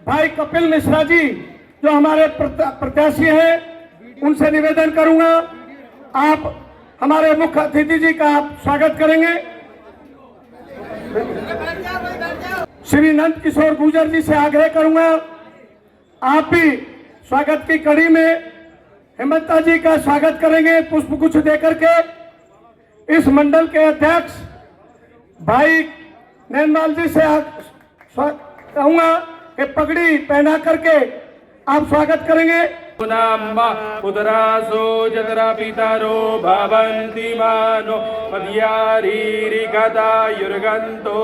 भाई कपिल मिश्रा जी जो हमारे प्रत्याशी हैं, उनसे निवेदन करूंगा आप हमारे मुख्य अतिथि जी का आप स्वागत करेंगे। श्री नंद किशोर गुर्जर जी से आग्रह करूंगा आप भी स्वागत की कड़ी में हेमंता जी का स्वागत करेंगे पुष्पगुच्छ देकर के। इस मंडल के अध्यक्ष भाई नैनवाल जी से कहूंगा कि पगड़ी पहना करके आप स्वागत करेंगे। उदरासो जतरा पितारो भवन्ति मानो मध्यारीरिकता युर्गन्तो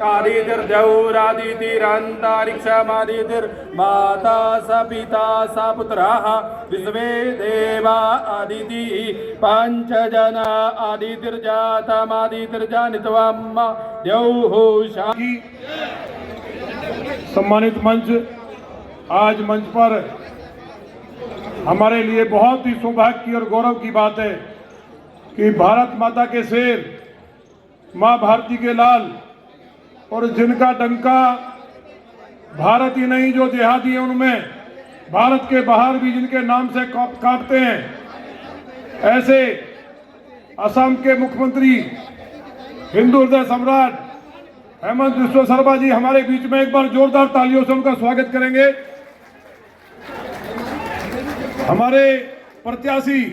आदितिर्जौरादितिरन्तरिक्षमादितिर्माता स पिता स पुत्राः विश्वे देवा आदिति पञ्चजना आदितिर्जातमादितिर्जानित्वम् द्यौः शान्ति। सम्मानित मंच, आज मंच पर हमारे लिए बहुत ही सौभाग्य की और गौरव की बात है कि भारत माता के शेर, मां भारती के लाल और जिनका डंका भारत ही नहीं जो देहाती हैं उनमें भारत के बाहर भी जिनके नाम से कांपते हैं, ऐसे असम के मुख्यमंत्री हिंदू हृदय सम्राट हेमंत बिस्वा शर्मा जी हमारे बीच में एक बार जोरदार तालियों से उनका स्वागत करेंगे। हमारे प्रत्याशी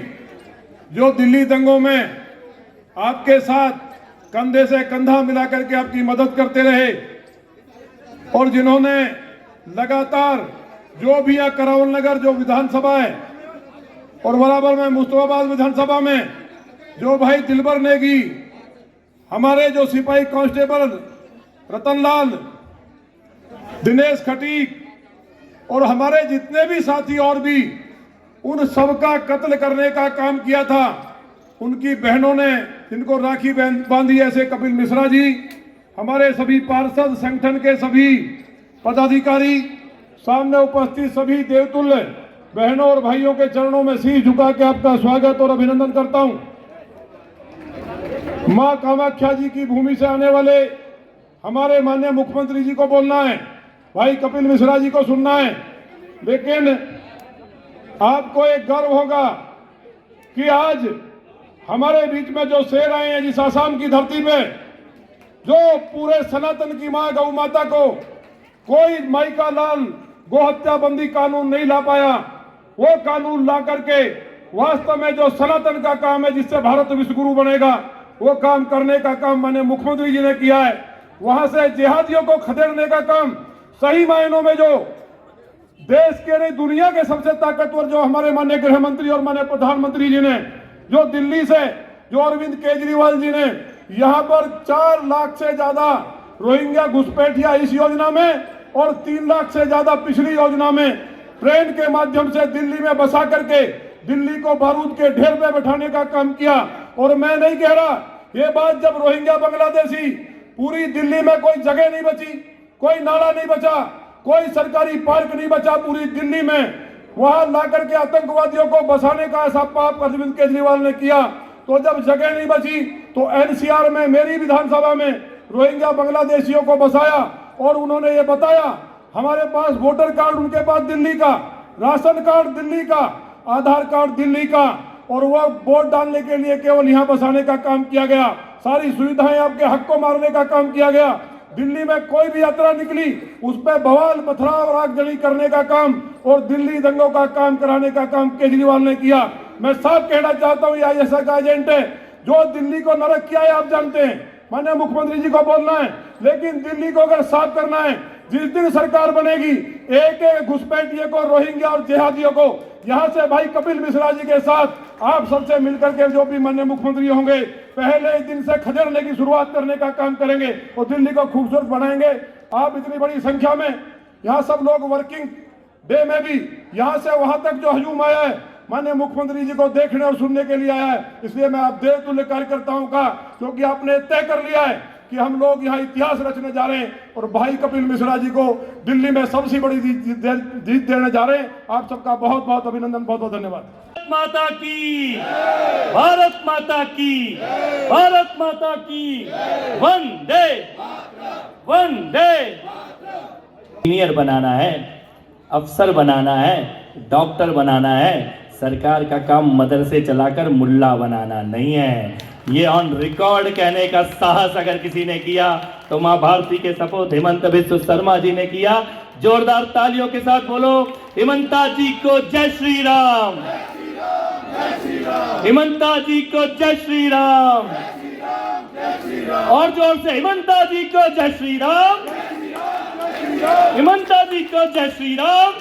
जो दिल्ली दंगों में आपके साथ कंधे से कंधा मिलाकर के आपकी मदद करते रहे और जिन्होंने लगातार जो भी यहाँ करावल नगर जो विधानसभा है और बराबर में मुस्तफाबाद विधानसभा में जो भाई दिलबर नेगी, हमारे जो सिपाही कांस्टेबल रतनलाल, दिनेश खटीक और हमारे जितने भी साथी और भी उन सबका कत्ल करने का काम किया था, उनकी बहनों ने जिनको राखी बांधी, ऐसे कपिल मिश्रा जी, हमारे सभी पार्षद, संगठन के सभी पदाधिकारी, सामने उपस्थित सभी देवतुल्य बहनों और भाइयों के चरणों में शीश झुका के आपका स्वागत और अभिनंदन करता हूं। मां कामाख्या जी की भूमि से आने वाले हमारे माननीय मुख्यमंत्री जी को बोलना है, भाई कपिल मिश्रा जी को सुनना है, लेकिन आपको एक गर्व होगा कि आज हमारे बीच में जो शेर आए हैं जिस आसाम की धरती पे, जो पूरे सनातन की मां गौ माता को कोई माई का लाल गोहत्या बंदी कानून नहीं ला पाया, वो कानून ला करके वास्तव में जो सनातन का काम है जिससे भारत विश्वगुरु बनेगा, वो काम करने का काम माननीय मुख्यमंत्री जी ने किया है। वहां से जिहादियों को खदेड़ने का काम सही मायनों में जो देश के नहीं दुनिया के सबसे ताकतवर जो हमारे माननीय गृह मंत्री और माननीय प्रधानमंत्री जी ने, जो दिल्ली से जो अरविंद केजरीवाल जी ने यहां पर 4 लाख से ज्यादा रोहिंग्या घुसपैठिया इस योजना में और 3 लाख से ज्यादा पिछली योजना में ट्रेन के माध्यम से दिल्ली में बसा करके दिल्ली को बारूद के ढेर पे बैठाने का काम किया। और मैं नहीं कह रहा ये बात, जब रोहिंग्या बांग्लादेशी पूरी दिल्ली में कोई जगह नहीं बची, कोई नाला नहीं बचा, कोई सरकारी पार्क नहीं बचा पूरी दिल्ली में, वहां ला करके आतंकवादियों को बसाने का ऐसा पाप अरविंद केजरीवाल ने किया। तो जब जगह नहीं बची तो एनसीआर में मेरी विधानसभा में रोहिंग्या बांग्लादेशियों को बसाया और उन्होंने ये बताया हमारे पास वोटर कार्ड उनके पास दिल्ली का, राशन कार्ड दिल्ली का, आधार कार्ड दिल्ली का, और वह वोट डालने के लिए केवल यहाँ बसाने का काम किया गया। सारी सुविधाएं आपके हक को मारने का काम किया गया। दिल्ली में कोई भी यात्रा निकली उस पर बवाल पथराव और आगजनी करने का काम और दिल्ली दंगों का काम कराने का काम केजरीवाल ने किया। मैं साफ कहना चाहता हूँ ये ISI का एजेंट है जो दिल्ली को नरक किया है, आप जानते हैं, माननीय मुख्यमंत्री जी को बोलना है। लेकिन दिल्ली को अगर साफ करना है, जिस दिन सरकार बनेगी एक एक घुसपैठियों को, रोहिंग्या और जिहादियों को यहां से भाई कपिल मिश्रा जी के साथ आप सबसे मिलकर के जो भी माननीय मुख्यमंत्री होंगे पहले ही दिन से खदेड़ने की शुरुआत करने का काम करेंगे और दिल्ली को खूबसूरत बनाएंगे। आप इतनी बड़ी संख्या में यहाँ सब लोग वर्किंग डे में भी यहाँ से वहां तक जो हजूम आया है माननीय मुख्यमंत्री जी को देखने और सुनने के लिए आया है। इसलिए मैं आप देवतुल्य कार्यकर्ताओं का, क्योंकि आपने तय कर लिया है कि हम लोग यहाँ इतिहास रचने जा रहे हैं और भाई कपिल मिश्रा जी को दिल्ली में सबसे बड़ी जीत देने जा रहे हैं। आप सबका बहुत बहुत अभिनंदन, बहुत बहुत धन्यवाद। माता की, भारत माता की, भारत माता की, वंदे वंदे। इंजीनियर बनाना है, अफसर बनाना है, डॉक्टर बनाना है। सरकार का काम मदरसे चलाकर मुल्ला बनाना नहीं है। ये ऑन रिकॉर्ड कहने का साहस अगर किसी ने किया तो मां भारती के सपूत हेमंत बिस्व शर्मा जी ने किया। जोरदार तालियों के साथ बोलो हेमंता जी को जय श्री राम, हेमंता जी को जय श्री राम, और जोर से हेमंता जी को जय श्री राम, हेमंता जी को जय श्री राम,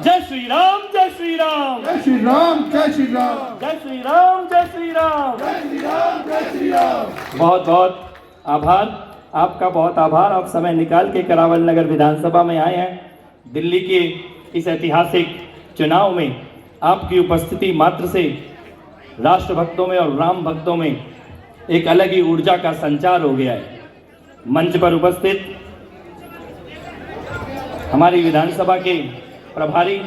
जय श्री राम, जय श्री राम, जय श्री राम, जय श्री राम, जय श्री राम, जय श्री राम, जय श्री राम, जय श्री राम। बहुत बहुत आभार, आपका बहुत आभार। आप समय निकाल के करावल नगर विधानसभा में आए हैं। दिल्ली के इस ऐतिहासिक चुनाव में आपकी उपस्थिति मात्र से राष्ट्र भक्तों में और राम भक्तों में एक अलग ही ऊर्जा का संचार हो गया है। मंच पर उपस्थित हमारी विधानसभा के प्रभारी,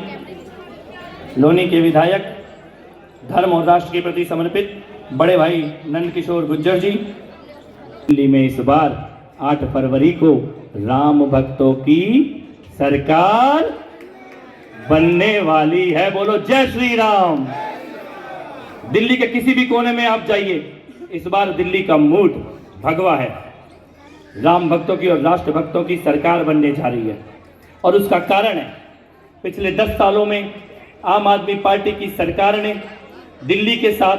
लोनी के विधायक, धर्म और राष्ट्र के प्रति समर्पित बड़े भाई नंदकिशोर गुज्जर जी, दिल्ली में इस बार 8 फरवरी को राम भक्तों की सरकार बनने वाली है। बोलो जय श्री राम। दिल्ली के किसी भी कोने में आप जाइए, इस बार दिल्ली का मूड भगवा है। राम भक्तों की और राष्ट्र भक्तों की सरकार बनने जा रही है और उसका कारण है पिछले 10 सालों में आम आदमी पार्टी की सरकार ने दिल्ली के साथ,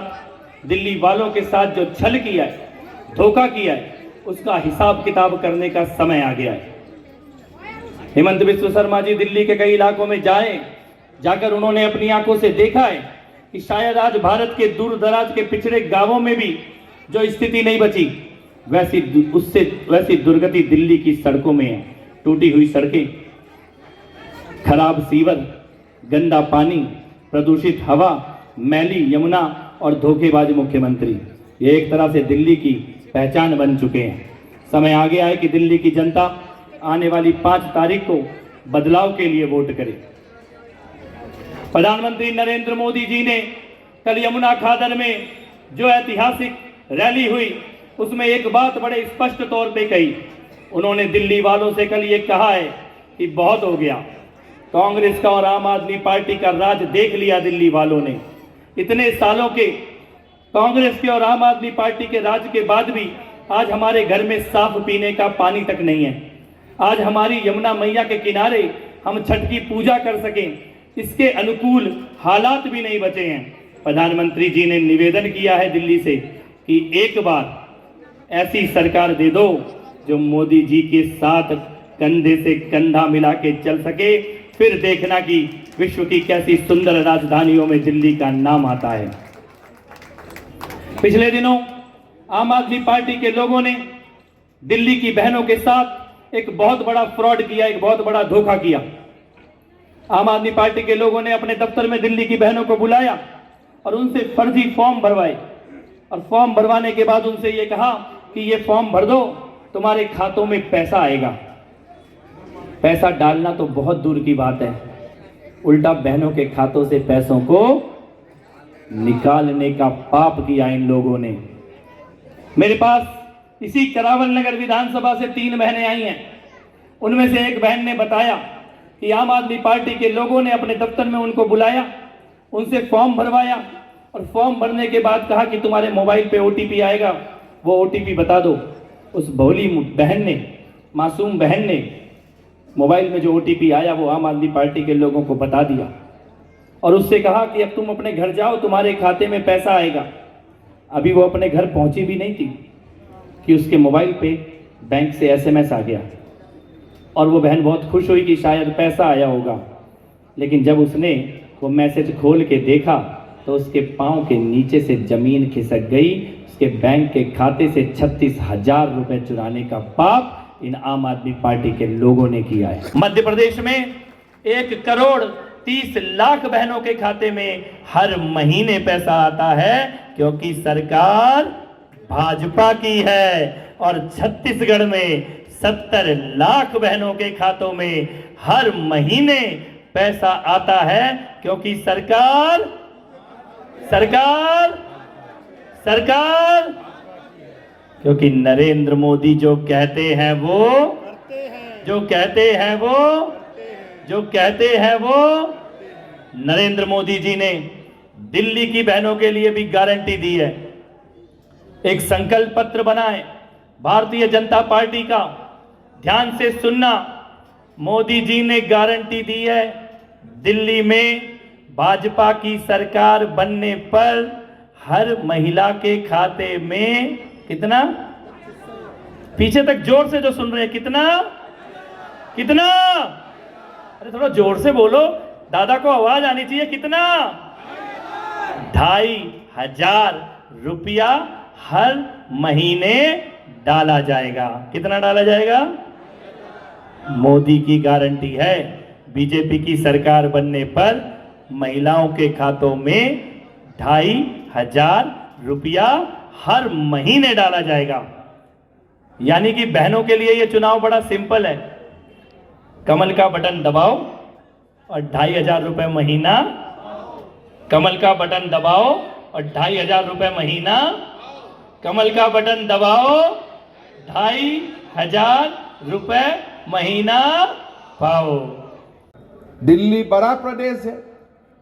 दिल्ली वालों के साथ जो छल किया है, धोखा किया है, उसका हिसाब किताब करने का समय आ गया है। हेमंत बिस्व शर्मा जी दिल्ली के कई इलाकों में जाकर उन्होंने अपनी आंखों से देखा है कि शायद आज भारत के दूर दराज के पिछड़े गांवों में भी जो स्थिति नहीं बची, वैसी दुर्गति दिल्ली की सड़कों में है। टूटी हुई सड़कें, खराब सीवर, गंदा पानी, प्रदूषित हवा, मैली यमुना और धोखेबाज मुख्यमंत्री, ये एक तरह से दिल्ली की पहचान बन चुके हैं। समय आ गया है कि दिल्ली की जनता आने वाली 5 तारीख को बदलाव के लिए वोट करे। प्रधानमंत्री नरेंद्र मोदी जी ने कल यमुना खादर में जो ऐतिहासिक रैली हुई, उसमें एक बात बड़े स्पष्ट तौर पे कही। उन्होंने दिल्ली वालों से कल ये कहा है कि बहुत हो गया, कांग्रेस का और आम आदमी पार्टी का राज देख लिया दिल्ली वालों ने। इतने सालों के कांग्रेस के और आम आदमी पार्टी के राज के बाद भी आज हमारे घर में साफ पीने का पानी तक नहीं है। आज हमारी यमुना मैया के किनारे हम छठ की पूजा कर सकें, इसके अनुकूल हालात भी नहीं बचे हैं। प्रधानमंत्री जी ने निवेदन किया है दिल्ली से कि एक बार ऐसी सरकार दे दो जो मोदी जी के साथ कंधे से कंधा मिला के चल सके, फिर देखना कि विश्व की कैसी सुंदर राजधानियों में दिल्ली का नाम आता है। पिछले दिनों आम आदमी पार्टी के लोगों ने दिल्ली की बहनों के साथ एक बहुत बड़ा फ्रॉड किया, एक बहुत बड़ा धोखा किया। आम आदमी पार्टी के लोगों ने अपने दफ्तर में दिल्ली की बहनों को बुलाया और उनसे फर्जी फॉर्म भरवाए, और फॉर्म भरवाने के बाद उनसे ये कहा कि ये फॉर्म भर दो, तुम्हारे खातों में पैसा आएगा। पैसा डालना तो बहुत दूर की बात है, उल्टा बहनों के खातों से पैसों को निकालने का पाप किया इन लोगों ने। मेरे पास इसी करावल नगर विधानसभा से 3 बहनें आई हैं। उनमें से एक बहन ने बताया कि आम आदमी पार्टी के लोगों ने अपने दफ्तर में उनको बुलाया, उनसे फॉर्म भरवाया और फॉर्म भरने के बाद कहा कि तुम्हारे मोबाइल पे ओटीपी आएगा, वो ओटीपी बता दो। उस भोली बहन ने, मासूम बहन ने मोबाइल में जो ओटीपी आया वो आम आदमी पार्टी के लोगों को बता दिया और उससे कहा कि अब तुम अपने घर जाओ, तुम्हारे खाते में पैसा आएगा। अभी वो अपने घर पहुंची भी नहीं थी कि उसके मोबाइल पे बैंक से एसएमएस आ गया और वो बहन बहुत खुश हुई कि शायद पैसा आया होगा। लेकिन जब उसने वो मैसेज खोल के देखा तो उसके पाँव के नीचे से जमीन खिसक गई। उसके बैंक के खाते से 36,000 रुपए चुराने का पाप इन आम आदमी पार्टी के लोगों ने किया है। मध्य प्रदेश में 1,30,00,000 बहनों के खाते में हर महीने पैसा आता है क्योंकि सरकार भाजपा की है, और छत्तीसगढ़ में 70 लाख बहनों के खातों में हर महीने पैसा आता है क्योंकि सरकार क्योंकि नरेंद्र मोदी जो कहते हैं वो जो कहते हैं वो नरेंद्र मोदी जी ने दिल्ली की बहनों के लिए भी गारंटी दी है। एक संकल्प पत्र बनाए भारतीय जनता पार्टी का, ध्यान से सुनना। मोदी जी ने गारंटी दी है दिल्ली में भाजपा की सरकार बनने पर हर महिला के खाते में कितना, पीछे तक जोर से जो सुन रहे हैं, कितना, अरे थोड़ा जोर से बोलो, दादा को आवाज आनी चाहिए। कितना? 2,500 रुपया हर महीने डाला जाएगा। कितना डाला जाएगा? मोदी की गारंटी है बीजेपी की सरकार बनने पर महिलाओं के खातों में 2,500 रुपया हर महीने डाला जाएगा। यानी कि बहनों के लिए यह चुनाव बड़ा सिंपल है। कमल का बटन दबाओ और 2,500 रुपए महीना, कमल का बटन दबाओ और 2,500 रुपए महीना, कमल का बटन दबाओ, 2,500 रुपए महीना पाओ। दिल्ली बड़ा प्रदेश है,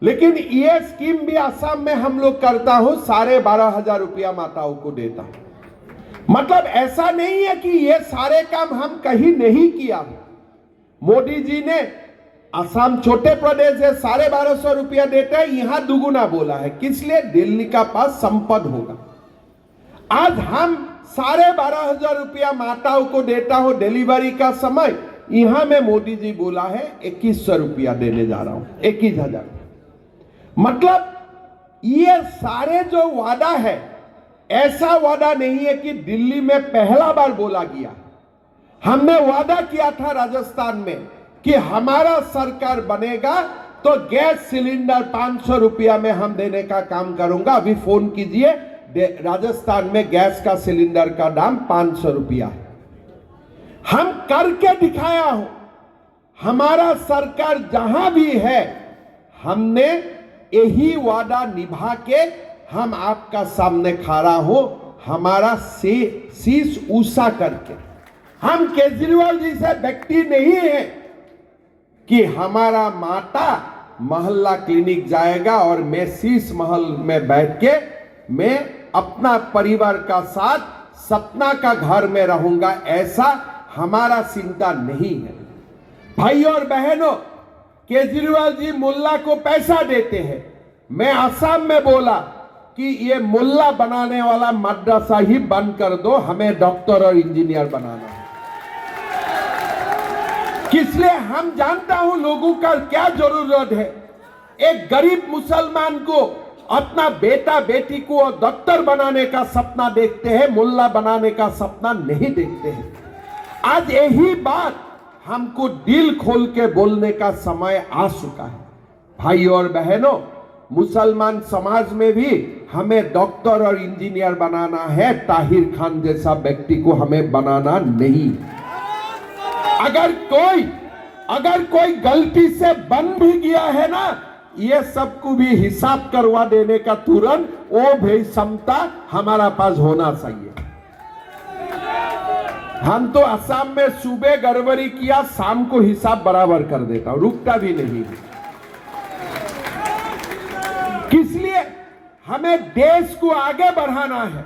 लेकिन ये स्कीम भी असम में हम लोग करता हो, 12,500 रुपया माताओं को देता है। मतलब ऐसा नहीं है कि ये सारे काम हम कहीं नहीं किया। मोदी जी ने असम छोटे प्रदेश है, 12,500 रुपया देते हैं, यहां दुगुना बोला है। किस लिए? दिल्ली का पास संपद होगा। आज हम 12,500 रुपया माताओं को देता हो डिलीवरी का समय, यहां में मोदी जी बोला है 2,100 रुपया देने जा रहा हूं, 21,000। मतलब ये सारे जो वादा है, ऐसा वादा नहीं है कि दिल्ली में पहला बार बोला गया। हमने वादा किया था राजस्थान में कि हमारा सरकार बनेगा तो गैस सिलेंडर 500 रुपया में हम देने का काम करूंगा। अभी फोन कीजिए, राजस्थान में गैस का सिलेंडर का दाम 500 रुपया है। हम करके दिखाया हो। हमारा सरकार जहां भी है, हमने यही वादा निभा के हम आपका सामने खड़ा हो, हमारा शीश ऊंचा करके। हम केजरीवाल जी से व्यक्ति नहीं है कि हमारा माता मोहल्ला क्लिनिक जाएगा और मैं शीश महल में बैठ के मैं अपना परिवार का साथ सपना का घर में रहूंगा, ऐसा हमारा चिंता नहीं है। भाइयों और बहनों, केजरीवाल जी मुल्ला को पैसा देते हैं। मैं असम में बोला कि ये मुल्ला बनाने वाला मदरसा ही बंद कर दो, हमें डॉक्टर और इंजीनियर बनाना है। इसलिए हम जानता हूं लोगों का क्या जरूरत है। एक गरीब मुसलमान को अपना बेटा बेटी को डॉक्टर बनाने का सपना देखते हैं, मुल्ला बनाने का सपना नहीं देखते हैं। आज यही बात हमको दिल खोल के बोलने का समय आ चुका है। भाइयों और बहनों, मुसलमान समाज में भी हमें डॉक्टर और इंजीनियर बनाना है, ताहिर खान जैसा व्यक्ति को हमें बनाना नहीं। अगर कोई गलती से बन भी गया है ना, ये सबको भी हिसाब करवा देने का तुरंत वो भी क्षमता हमारा पास होना चाहिए। हम तो असम में सुबह गड़बड़ी किया, शाम को हिसाब बराबर कर देता हूं, रुकता भी नहीं। इसलिए हमें देश को आगे बढ़ाना है,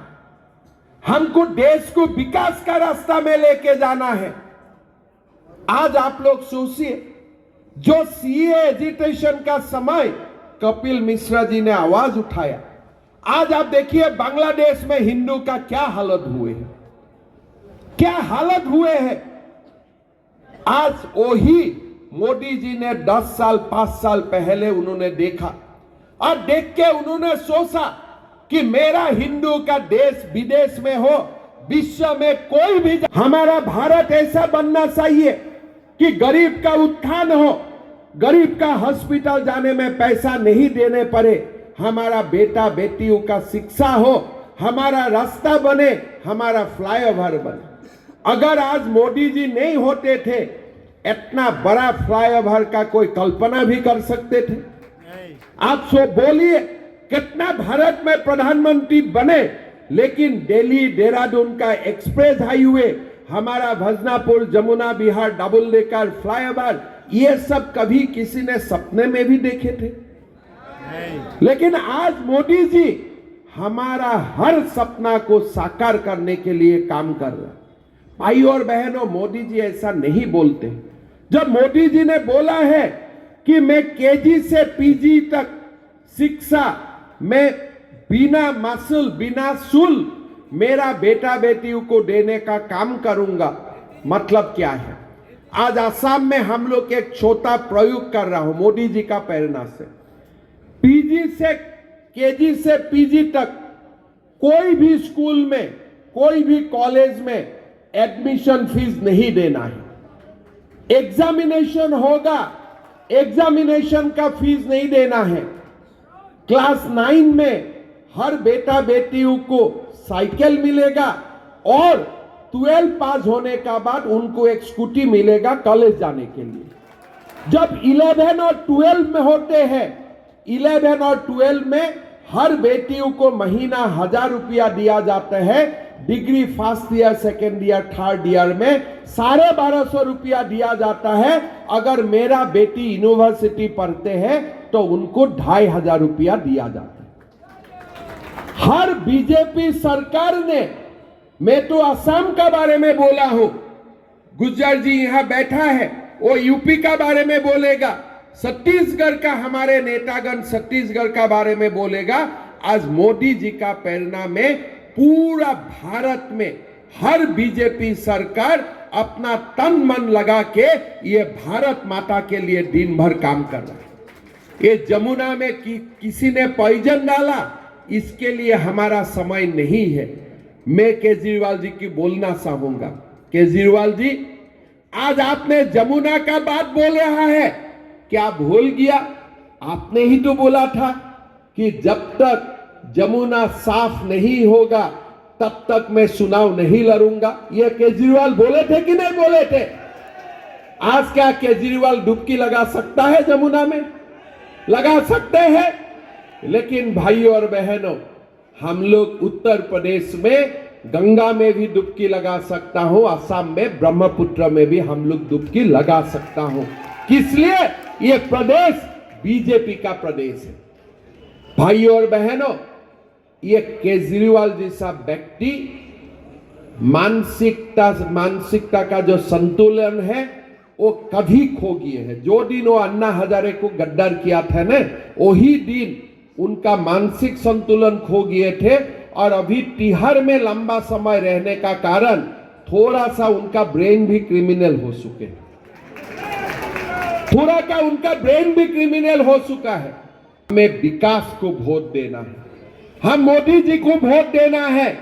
हमको देश को विकास का रास्ता में लेके जाना है। आज आप लोग सोचिए, जो सीए एजिटेशन का समय कपिल मिश्रा जी ने आवाज उठाया, आज आप देखिए बांग्लादेश में हिंदू का क्या हालत हुए हैं, क्या हालत हुए हैं। आज वही मोदी जी ने 10 साल 5 साल पहले उन्होंने देखा और देख के उन्होंने सोचा कि मेरा हिंदू का देश विदेश में हो, विश्व में कोई भी, हमारा भारत ऐसा बनना चाहिए कि गरीब का उत्थान हो, गरीब का हॉस्पिटल जाने में पैसा नहीं देने पड़े, हमारा बेटा बेटियों का शिक्षा हो, हमारा रास्ता बने, हमारा फ्लाईओवर बने। अगर आज मोदी जी नहीं होते थे, इतना बड़ा फ्लाईओवर का कोई कल्पना भी कर सकते थे? आप सो बोलिए, कितना भारत में प्रधानमंत्री बने, लेकिन दिल्ली देहरादून का एक्सप्रेस हाईवे हमारा Bhajanpura Jamuna Vihar double decker flyover, ये सब कभी किसी ने सपने में भी देखे थे? लेकिन आज मोदी जी हमारा हर सपना को साकार करने के लिए काम कर रहे हैं। भाई और बहनों, मोदी जी ऐसा नहीं बोलते। जब मोदी जी ने बोला है कि मैं केजी से पीजी तक शिक्षा में बिना मासूल बिना शुल्क मेरा बेटा बेटियों को देने का काम करूंगा, मतलब क्या है? आज असम में हम लोग एक छोटा प्रयोग कर रहा हूं मोदी जी का प्रेरणा से। पीजी से केजी से पीजी तक कोई भी स्कूल में, कोई भी कॉलेज में एडमिशन फीस नहीं देना है। एग्जामिनेशन होगा, एग्जामिनेशन का फीस नहीं देना है। क्लास 9 में हर बेटा बेटियों को साइकिल मिलेगा और 12 पास होने का बाद उनको एक स्कूटी मिलेगा कॉलेज जाने के लिए। जब 11 और 12 में होते हैं, 11 और 12 में हर बेटियों को महीना 1000 रुपया दिया जाता है। Degree first year, second year, third year में 1250 रुपया दिया जाता है। अगर मेरा बेटी यूनिवर्सिटी पढ़ते हैं तो उनको 2500 रुपया दिया जाता है। हर बीजेपी सरकार ने, मैं तो असम का बारे में बोला हूं, गुज्जर जी यहां बैठा है, वो यूपी का बारे में बोलेगा, छत्तीसगढ़ का हमारे नेतागण छत्तीसगढ़ का बारे में बोलेगा। आज मोदी जी का प्रेरणा में पूरा भारत में हर बीजेपी सरकार अपना तन मन लगा के ये भारत माता के लिए दिन भर काम कर रहा है। ये जमुना में किसी ने पॉइजन डाला, इसके लिए हमारा समय नहीं है। मैं केजरीवाल जी की बोलना चाहूंगा, केजरीवाल जी आज आपने जमुना का बात बोल रहा है, क्या भूल गया? आपने ही तो बोला था कि जब तक जमुना साफ नहीं होगा तब तक मैं चुनाव नहीं लड़ूंगा। ये केजरीवाल बोले थे कि नहीं बोले थे? आज क्या केजरीवाल डुबकी लगा सकता है जमुना में? लगा सकते हैं। लेकिन भाइयों और बहनों, हम लोग उत्तर प्रदेश में गंगा में भी डुबकी लगा सकता हूं, असम में ब्रह्मपुत्र में भी हम लोग डुबकी लगा सकता हूं। किस लिए? ये प्रदेश बीजेपी का प्रदेश है। भाइयों और बहनों, ये केजरीवाल जैसा व्यक्ति मानसिकता का जो संतुलन है वो कभी खो गए हैं। जो दिन वो अन्ना हजारे को गद्दार किया था ना, वही दिन उनका मानसिक संतुलन खो गए थे। और अभी तिहाड़ में लंबा समय रहने का कारण थोड़ा सा उनका ब्रेन भी क्रिमिनल हो चुके, थोड़ा का उनका ब्रेन भी क्रिमिनल हो चुका है। हमें विकास को वोट देना है, हम मोदी जी को वोट देना है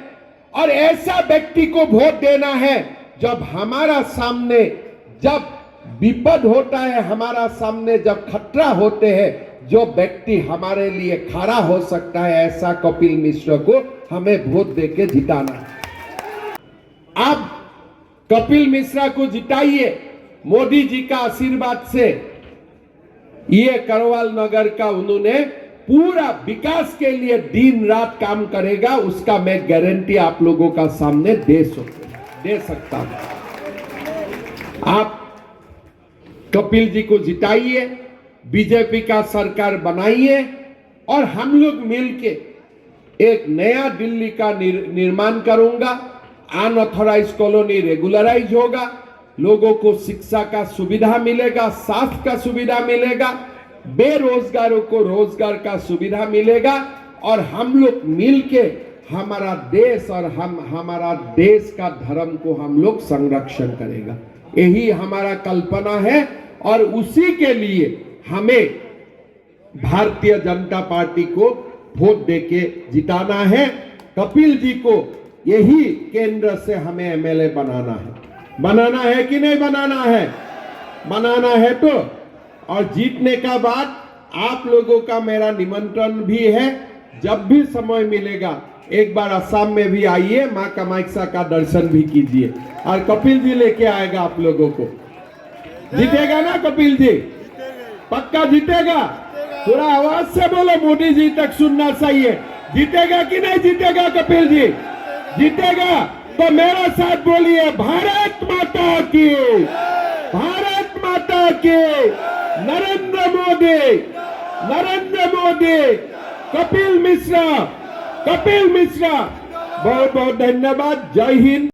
और ऐसा व्यक्ति को वोट देना है जब हमारा सामने जब विपद होता है, हमारा सामने जब खतरा होते हैं, जो व्यक्ति हमारे लिए खड़ा हो सकता है, ऐसा कपिल मिश्रा को हमें वोट देके जिताना है। आप कपिल मिश्रा को जिताइए। मोदी जी का आशीर्वाद से ये करवाल नगर का उन्होंने पूरा विकास के लिए दिन रात काम करेगा, उसका मैं गारंटी आप लोगों का सामने दे सकता हूं। आप कपिल जी को जिताइए, बीजेपी का सरकार बनाइए और हम लोग मिलके एक नया दिल्ली का निर्माण करूंगा। अनऑथराइज कॉलोनी रेगुलराइज होगा, लोगों को शिक्षा का सुविधा मिलेगा, स्वास्थ्य का सुविधा मिलेगा, बेरोजगारों को रोजगार का सुविधा मिलेगा और हम लोग मिलके हमारा देश और हमारा देश का धर्म को हम लोग संरक्षण करेगा। यही हमारा कल्पना है और उसी के लिए हमें भारतीय जनता पार्टी को वोट देके जिताना है। कपिल जी को यही केंद्र से हमें एमएलए बनाना है कि नहीं बनाना है? बनाना है तो। और जीतने का बाद आप लोगों का मेरा निमंत्रण भी है, जब भी समय मिलेगा एक बार असम में भी आइए, मां कामाख्या का दर्शन भी कीजिए और कपिल जी लेके आएगा आप लोगों को। जीतेगा ना कपिल जी? पक्का जीतेगा? थोड़ा आवाज से बोलो, मोदी जी तक सुनना चाहिए। जीतेगा कि नहीं जीतेगा कपिल जी? जीतेगा। तो मेरे साथ बोलिए भारत माता की, भारत माता की। नरेंद्र मोदी, कपिल मिश्रा, बहुत बहुत धन्यवाद। जय हिंद।